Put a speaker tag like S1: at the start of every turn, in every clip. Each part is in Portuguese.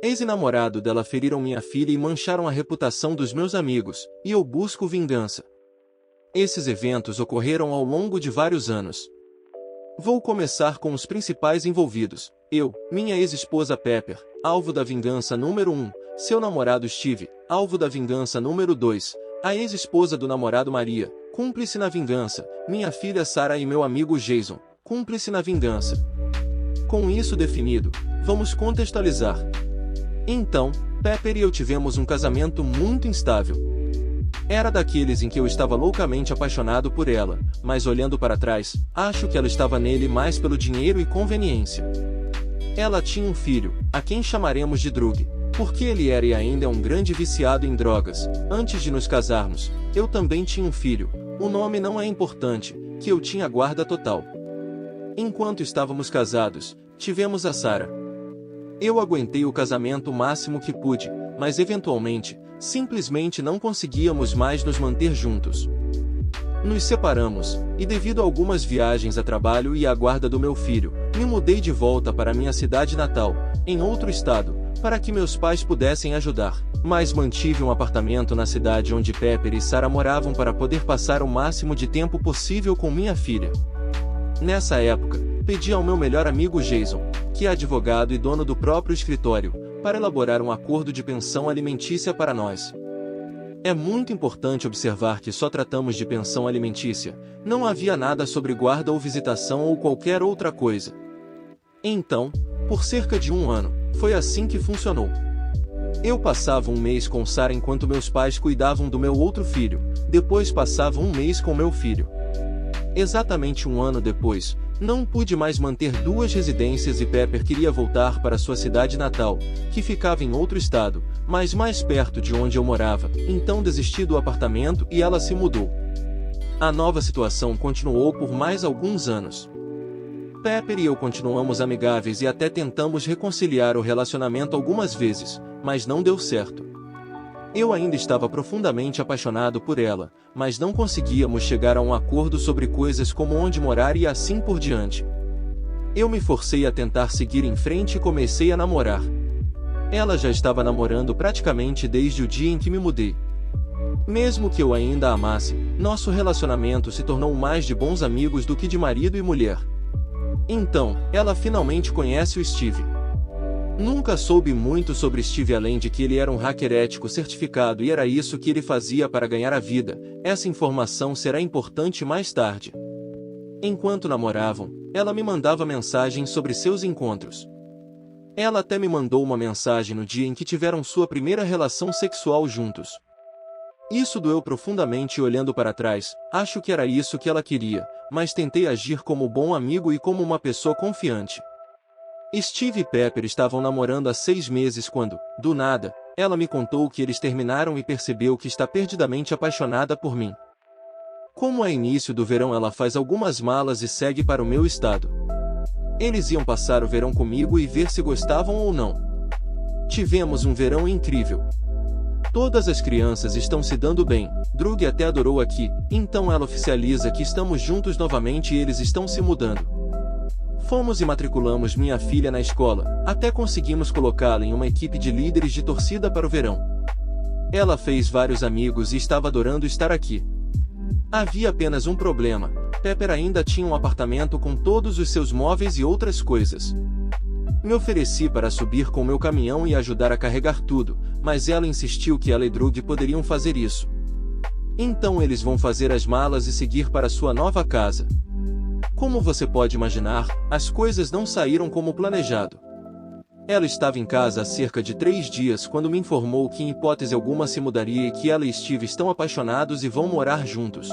S1: Ex-namorado dela feriram minha filha e mancharam a reputação dos meus amigos, e eu busco vingança. Esses eventos ocorreram ao longo de vários anos. Vou começar com os principais envolvidos. Eu, minha ex-esposa Pepper, alvo da vingança número 1, seu namorado Steve, alvo da vingança número 2, a ex-esposa do namorado Maria, cúmplice na vingança, minha filha Sarah e meu amigo Jason, cúmplice na vingança. Com isso definido, vamos contextualizar. Então, Pepper e eu tivemos um casamento muito instável. Era daqueles em que eu estava loucamente apaixonado por ela, mas olhando para trás, acho que ela estava nele mais pelo dinheiro e conveniência. Ela tinha um filho, a quem chamaremos de Drug, porque ele era e ainda é um grande viciado em drogas. Antes de nos casarmos, eu também tinha um filho, o nome não é importante, que eu tinha guarda total. Enquanto estávamos casados, tivemos a Sarah. Eu aguentei o casamento o máximo que pude, mas eventualmente, simplesmente não conseguíamos mais nos manter juntos. Nos separamos, e devido a algumas viagens a trabalho e à guarda do meu filho, me mudei de volta para minha cidade natal, em outro estado, para que meus pais pudessem ajudar, mas mantive um apartamento na cidade onde Pepper e Sarah moravam para poder passar o máximo de tempo possível com minha filha. Nessa época, pedi ao meu melhor amigo Jason, que é advogado e dono do próprio escritório, para elaborar um acordo de pensão alimentícia para nós. É muito importante observar que só tratamos de pensão alimentícia, não havia nada sobre guarda ou visitação ou qualquer outra coisa. Então, por cerca de um ano, foi assim que funcionou. Eu passava um mês com Sarah enquanto meus pais cuidavam do meu outro filho, depois passava um mês com meu filho. Exatamente um ano depois, não pude mais manter duas residências e Pepper queria voltar para sua cidade natal, que ficava em outro estado, mas mais perto de onde eu morava, então desisti do apartamento e ela se mudou. A nova situação continuou por mais alguns anos. Pepper e eu continuamos amigáveis e até tentamos reconciliar o relacionamento algumas vezes, mas não deu certo. Eu ainda estava profundamente apaixonado por ela, mas não conseguíamos chegar a um acordo sobre coisas como onde morar e assim por diante. Eu me forcei a tentar seguir em frente e comecei a namorar. Ela já estava namorando praticamente desde o dia em que me mudei. Mesmo que eu ainda a amasse, nosso relacionamento se tornou mais de bons amigos do que de marido e mulher. Então, ela finalmente conhece o Steve. Nunca soube muito sobre Steve além de que ele era um hacker ético certificado e era isso que ele fazia para ganhar a vida. Essa informação será importante mais tarde. Enquanto namoravam, ela me mandava mensagens sobre seus encontros. Ela até me mandou uma mensagem no dia em que tiveram sua primeira relação sexual juntos. Isso doeu profundamente e olhando para trás, acho que era isso que ela queria, mas tentei agir como bom amigo e como uma pessoa confiante. Steve e Pepper estavam namorando há 6 meses quando, do nada, ela me contou que eles terminaram e percebeu que está perdidamente apaixonada por mim. Como é início do verão, ela faz algumas malas e segue para o meu estado. Eles iam passar o verão comigo e ver se gostavam ou não. Tivemos um verão incrível. Todas as crianças estão se dando bem, Drug até adorou aqui, então ela oficializa que estamos juntos novamente e eles estão se mudando. Fomos e matriculamos minha filha na escola, até conseguimos colocá-la em uma equipe de líderes de torcida para o verão. Ela fez vários amigos e estava adorando estar aqui. Havia apenas um problema, Pepper ainda tinha um apartamento com todos os seus móveis e outras coisas. Me ofereci para subir com meu caminhão e ajudar a carregar tudo, mas ela insistiu que ela e Drug poderiam fazer isso. Então eles vão fazer as malas e seguir para sua nova casa. Como você pode imaginar, as coisas não saíram como planejado. Ela estava em casa há cerca de 3 dias quando me informou que em hipótese alguma se mudaria e que ela e Steve estão apaixonados e vão morar juntos.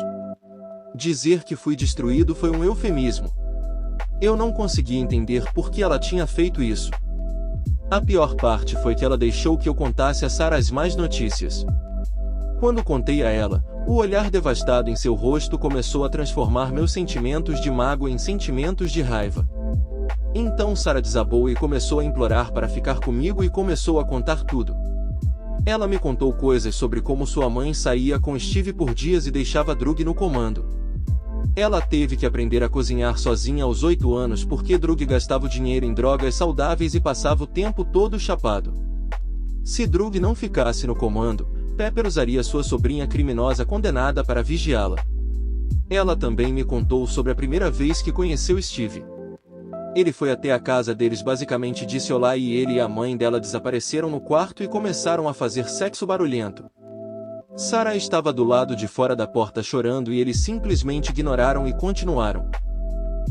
S1: Dizer que fui destruído foi um eufemismo. Eu não conseguia entender por que ela tinha feito isso. A pior parte foi que ela deixou que eu contasse a Sarah as más notícias. Quando contei a ela, o olhar devastado em seu rosto começou a transformar meus sentimentos de mágoa em sentimentos de raiva. Então Sarah desabou e começou a implorar para ficar comigo e começou a contar tudo. Ela me contou coisas sobre como sua mãe saía com Steve por dias e deixava Drug no comando. Ela teve que aprender a cozinhar sozinha aos 8 anos porque Drug gastava o dinheiro em drogas saudáveis e passava o tempo todo chapado. Se Drug não ficasse no comando, Pepper usaria sua sobrinha criminosa condenada para vigiá-la. Ela também me contou sobre a primeira vez que conheceu Steve. Ele foi até a casa deles, basicamente disse olá e ele e a mãe dela desapareceram no quarto e começaram a fazer sexo barulhento. Sarah estava do lado de fora da porta chorando e eles simplesmente ignoraram e continuaram.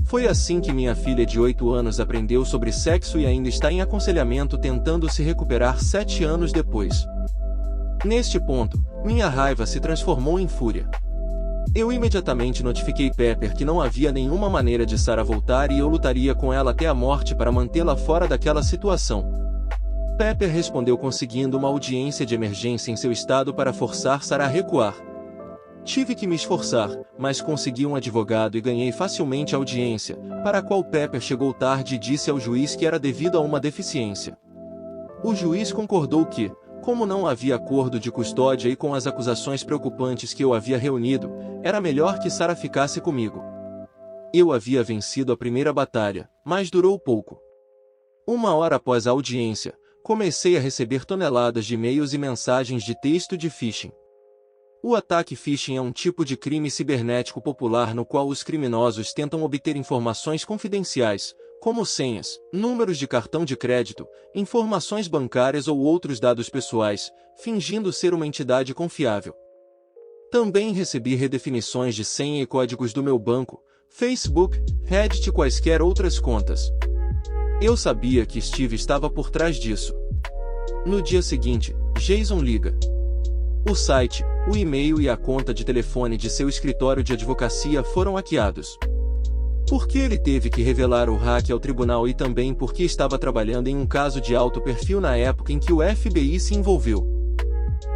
S1: Foi assim que minha filha de 8 anos aprendeu sobre sexo e ainda está em aconselhamento tentando se recuperar 7 anos depois. Neste ponto, minha raiva se transformou em fúria. Eu imediatamente notifiquei Pepper que não havia nenhuma maneira de Sarah voltar e eu lutaria com ela até a morte para mantê-la fora daquela situação. Pepper respondeu conseguindo uma audiência de emergência em seu estado para forçar Sarah a recuar. Tive que me esforçar, mas consegui um advogado e ganhei facilmente a audiência, para a qual Pepper chegou tarde e disse ao juiz que era devido a uma deficiência. O juiz concordou que, como não havia acordo de custódia e com as acusações preocupantes que eu havia reunido, era melhor que Sarah ficasse comigo. Eu havia vencido a primeira batalha, mas durou pouco. 1 hora após a audiência, comecei a receber toneladas de e-mails e mensagens de texto de phishing. O ataque phishing é um tipo de crime cibernético popular no qual os criminosos tentam obter informações confidenciais, como senhas, números de cartão de crédito, informações bancárias ou outros dados pessoais, fingindo ser uma entidade confiável. Também recebi redefinições de senha e códigos do meu banco, Facebook, Reddit e quaisquer outras contas. Eu sabia que Steve estava por trás disso. No dia seguinte, Jason liga. O site, o e-mail e a conta de telefone de seu escritório de advocacia foram hackeados. Porque ele teve que revelar o hack ao tribunal e também porque estava trabalhando em um caso de alto perfil na época em que o FBI se envolveu.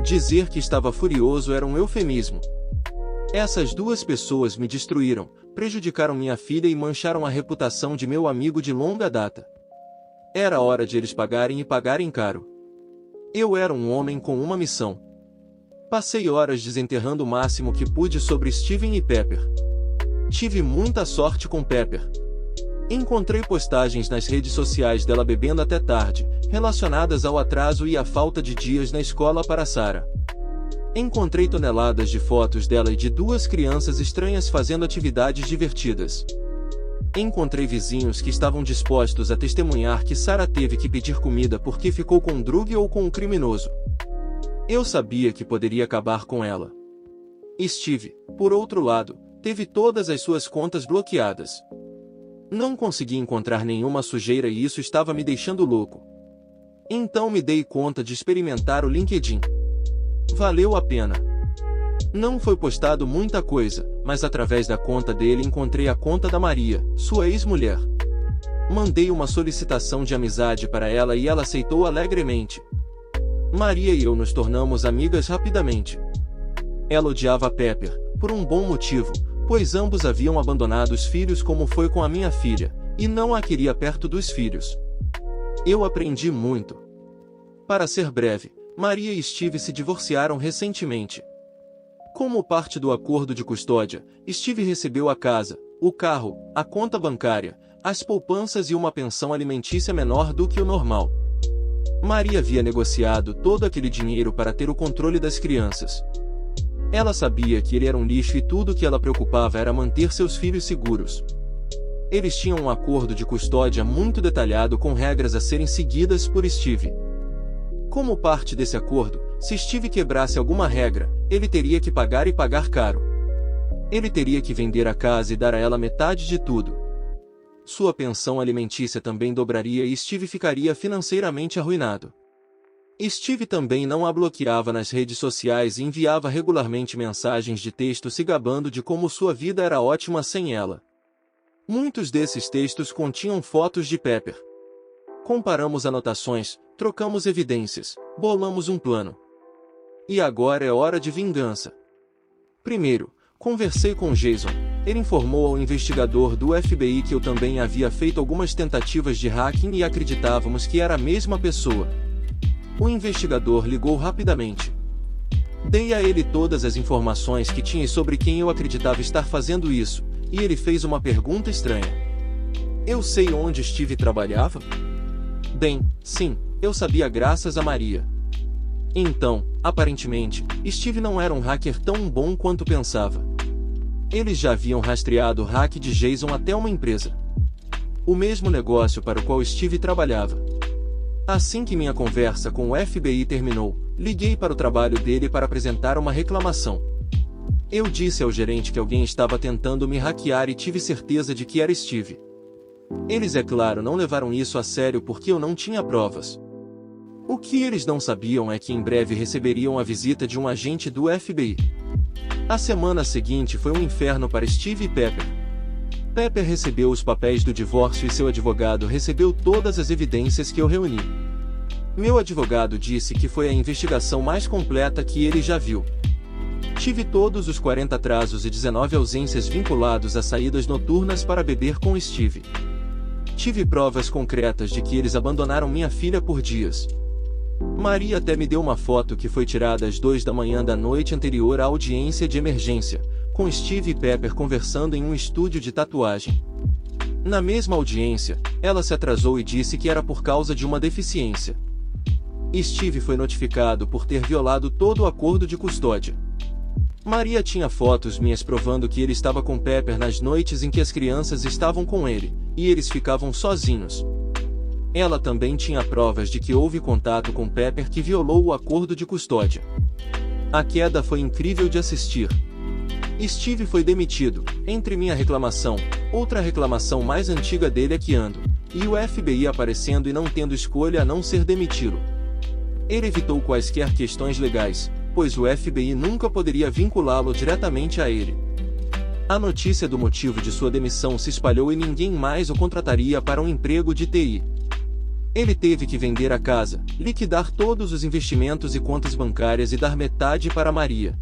S1: Dizer que estava furioso era um eufemismo. Essas duas pessoas me destruíram, prejudicaram minha filha e mancharam a reputação de meu amigo de longa data. Era hora de eles pagarem e pagarem caro. Eu era um homem com uma missão. Passei horas desenterrando o máximo que pude sobre Steven e Pepper. Tive muita sorte com Pepper. Encontrei postagens nas redes sociais dela bebendo até tarde, relacionadas ao atraso e à falta de dias na escola para Sarah. Encontrei toneladas de fotos dela e de 2 crianças estranhas fazendo atividades divertidas. Encontrei vizinhos que estavam dispostos a testemunhar que Sarah teve que pedir comida porque ficou com um drug ou com um criminoso. Eu sabia que poderia acabar com ela. Steve, por outro lado, teve todas as suas contas bloqueadas. Não consegui encontrar nenhuma sujeira e isso estava me deixando louco. Então me dei conta de experimentar o LinkedIn. Valeu a pena. Não foi postado muita coisa, mas através da conta dele encontrei a conta da Maria, sua ex-mulher. Mandei uma solicitação de amizade para ela e ela aceitou alegremente. Maria e eu nos tornamos amigas rapidamente. Ela odiava Pepper, por um bom motivo, pois ambos haviam abandonado os filhos como foi com a minha filha, e não a queria perto dos filhos. Eu aprendi muito. Para ser breve, Maria e Steve se divorciaram recentemente. Como parte do acordo de custódia, Steve recebeu a casa, o carro, a conta bancária, as poupanças e uma pensão alimentícia menor do que o normal. Maria havia negociado todo aquele dinheiro para ter o controle das crianças. Ela sabia que ele era um lixo e tudo o que ela preocupava era manter seus filhos seguros. Eles tinham um acordo de custódia muito detalhado com regras a serem seguidas por Steve. Como parte desse acordo, se Steve quebrasse alguma regra, ele teria que pagar e pagar caro. Ele teria que vender a casa e dar a ela metade de tudo. Sua pensão alimentícia também dobraria e Steve ficaria financeiramente arruinado. Steve também não a bloqueava nas redes sociais e enviava regularmente mensagens de texto se gabando de como sua vida era ótima sem ela. Muitos desses textos continham fotos de Pepper. Comparamos anotações, trocamos evidências, bolamos um plano. E agora é hora de vingança. Primeiro, conversei com Jason. Ele informou ao investigador do FBI que eu também havia feito algumas tentativas de hacking e acreditávamos que era a mesma pessoa. O investigador ligou rapidamente. Dei a ele todas as informações que tinha sobre quem eu acreditava estar fazendo isso, e ele fez uma pergunta estranha. Eu sei onde Steve trabalhava? Bem, sim, eu sabia graças a Maria. Então, aparentemente, Steve não era um hacker tão bom quanto pensava. Eles já haviam rastreado o hack de Jason até uma empresa. O mesmo negócio para o qual Steve trabalhava. Assim que minha conversa com o FBI terminou, liguei para o trabalho dele para apresentar uma reclamação. Eu disse ao gerente que alguém estava tentando me hackear e tive certeza de que era Steve. Eles, é claro, não levaram isso a sério porque eu não tinha provas. O que eles não sabiam é que em breve receberiam a visita de um agente do FBI. A semana seguinte foi um inferno para Steve e Pepper. Pepper recebeu os papéis do divórcio e seu advogado recebeu todas as evidências que eu reuni. Meu advogado disse que foi a investigação mais completa que ele já viu. Tive todos os 40 atrasos e 19 ausências vinculados a saídas noturnas para beber com Steve. Tive provas concretas de que eles abandonaram minha filha por dias. Maria até me deu uma foto que foi tirada às 2 da manhã da noite anterior à audiência de emergência, com Steve e Pepper conversando em um estúdio de tatuagem. Na mesma audiência, ela se atrasou e disse que era por causa de uma deficiência. Steve foi notificado por ter violado todo o acordo de custódia. Maria tinha fotos minhas provando que ele estava com Pepper nas noites em que as crianças estavam com ele, e eles ficavam sozinhos. Ela também tinha provas de que houve contato com Pepper que violou o acordo de custódia. A queda foi incrível de assistir. Steve foi demitido, entre minha reclamação, outra reclamação mais antiga dele hackeando, e o FBI aparecendo e não tendo escolha a não ser demiti-lo. Ele evitou quaisquer questões legais, pois o FBI nunca poderia vinculá-lo diretamente a ele. A notícia do motivo de sua demissão se espalhou e ninguém mais o contrataria para um emprego de TI. Ele teve que vender a casa, liquidar todos os investimentos e contas bancárias e dar metade para Maria.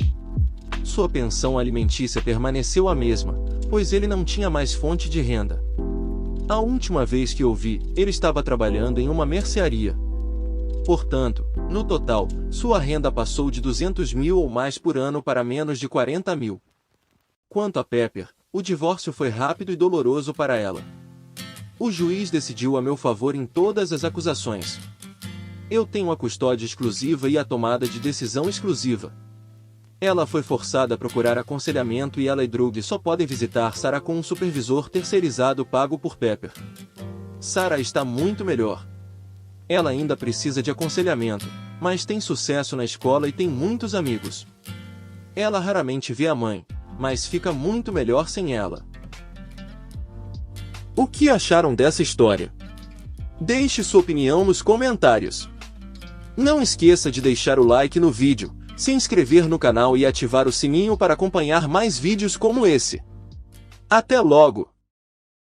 S1: Sua pensão alimentícia permaneceu a mesma, pois ele não tinha mais fonte de renda. A última vez que o vi, ele estava trabalhando em uma mercearia. Portanto, no total, sua renda passou de 200 mil ou mais por ano para menos de 40 mil. Quanto a Pepper, o divórcio foi rápido e doloroso para ela. O juiz decidiu a meu favor em todas as acusações. Eu tenho a custódia exclusiva e a tomada de decisão exclusiva. Ela foi forçada a procurar aconselhamento e ela e Drug só podem visitar Sarah com um supervisor terceirizado pago por Pepper. Sarah está muito melhor. Ela ainda precisa de aconselhamento, mas tem sucesso na escola e tem muitos amigos. Ela raramente vê a mãe, mas fica muito melhor sem ela. O que acharam dessa história? Deixe sua opinião nos comentários. Não esqueça de deixar o like no vídeo, se inscrever no canal e ativar o sininho para acompanhar mais vídeos como esse. Até logo!